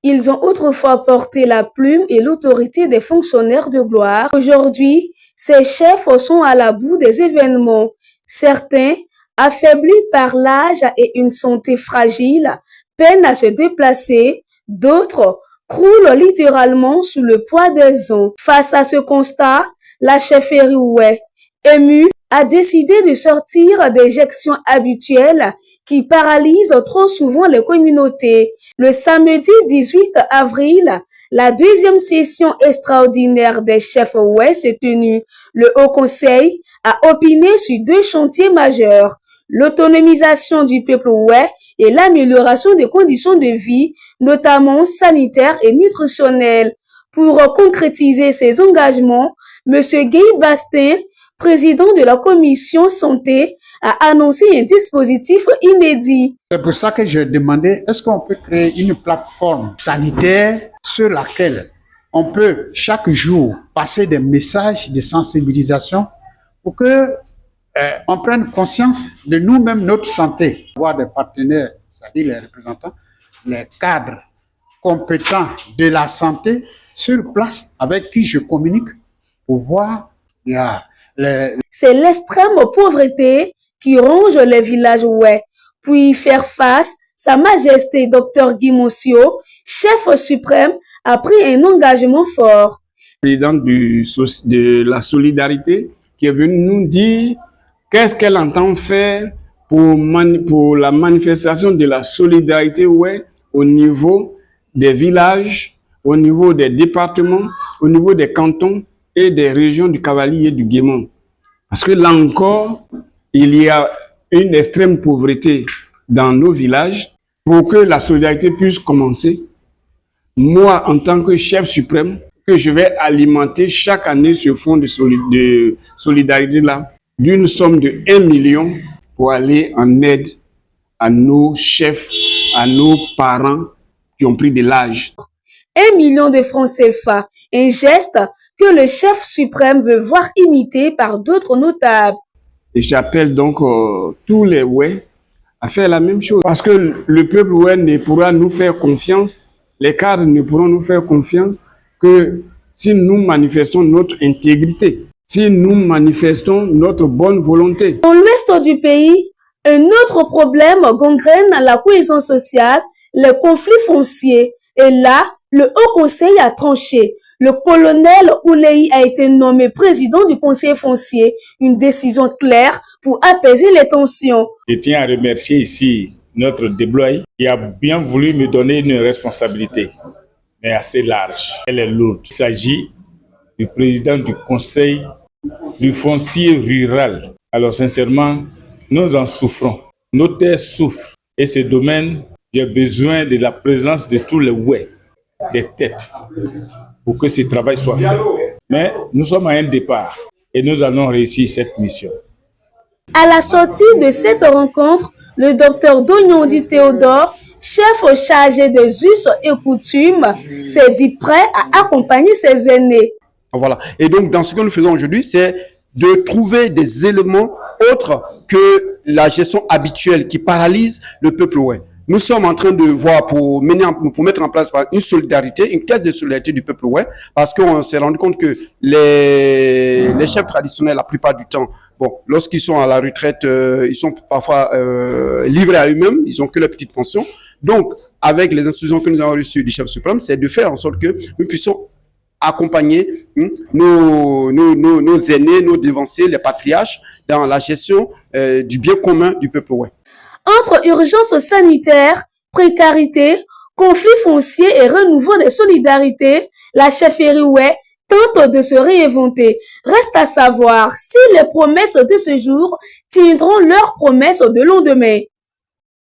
Ils ont autrefois porté la plume et l'autorité des fonctionnaires de gloire. Aujourd'hui, ces chefs sont à la bout des événements. Certains, affaiblis par l'âge et une santé fragile, peinent à se déplacer. D'autres croulent littéralement sous le poids des ans. Face à ce constat, la chefferie Oué, émue, a décidé de sortir des gestions habituelles qui paralysent trop souvent les communautés. Le samedi 18 avril, la deuxième session extraordinaire des chefs Oué s'est tenue. Le Haut Conseil a opiné sur deux chantiers majeurs, l'autonomisation du peuple Oué et l'amélioration des conditions de vie, notamment sanitaires et nutritionnelles. Pour concrétiser ces engagements, M. Guy Bastin, président de la commission santé, a annoncé un dispositif inédit. C'est pour ça que je demandais, est-ce qu'on peut créer une plateforme sanitaire sur laquelle on peut chaque jour passer des messages de sensibilisation pour que on prenne conscience de nous-mêmes, notre santé. Avoir des partenaires, c'est-à-dire les représentants, les cadres compétents de la santé sur place avec qui je communique pour voir C'est l'extrême pauvreté qui ronge les villages Oué. Pour y faire face, Sa Majesté Dr Guy-Mossio, chef suprême, a pris un engagement fort. Président de la solidarité qui est venu nous dire qu'est-ce qu'elle entend faire pour la manifestation de la solidarité au niveau des villages, au niveau des départements, au niveau des cantons et des régions du Cavalier et du Guémon. Parce que là encore, il y a une extrême pauvreté dans nos villages. Pour que la solidarité puisse commencer, moi, en tant que chef suprême, que je vais alimenter chaque année ce fonds de solidarité-là d'une somme de 1 million pour aller en aide à nos chefs, à nos parents qui ont pris de l'âge. 1 million de francs CFA, un geste que le chef suprême veut voir imité par d'autres notables. Et j'appelle donc tous les Oué à faire la même chose. Parce que le peuple Oué ne pourra nous faire confiance, les cadres ne pourront nous faire confiance que si nous manifestons notre intégrité, si nous manifestons notre bonne volonté. Dans l'ouest du pays, un autre problème gangrène la cohésion sociale, les conflits fonciers. Et là, le Haut Conseil a tranché. Le colonel Oulei a été nommé président du Conseil foncier, une décision claire pour apaiser les tensions. Je tiens à remercier ici notre déployé qui a bien voulu me donner une responsabilité, mais assez large. Elle est lourde. Il s'agit du président du Conseil du foncier rural. Alors sincèrement, nous en souffrons. Nos terres souffrent. Et ce domaine, j'ai besoin de la présence de tous les Oué, des têtes, pour que ce travail soit fait. Mais nous sommes à un départ et nous allons réussir cette mission. À la sortie de cette rencontre, le docteur Dognondi Théodore, chef chargé des us et coutumes, s'est dit prêt à accompagner ses aînés. Voilà. Et donc, dans ce que nous faisons aujourd'hui, c'est de trouver des éléments autres que la gestion habituelle qui paralyse le peuple oué. Nous sommes en train de voir pour mettre en place une solidarité, une caisse de solidarité du peuple oué, parce qu'on s'est rendu compte que les chefs traditionnels, la plupart du temps, bon, lorsqu'ils sont à la retraite, ils sont parfois livrés à eux-mêmes, ils ont que leur petite pension. Donc, avec les instructions que nous avons reçues du chef suprême, c'est de faire en sorte que nous puissions accompagner nos aînés, nos dévanciers, les patriarches dans la gestion du bien commun du peuple oué. Entre urgence sanitaire, précarité, conflits fonciers et renouveau des solidarités, la chefferie Oué tente de se réinventer. Reste à savoir si les promesses de ce jour tiendront leurs promesses de lendemain.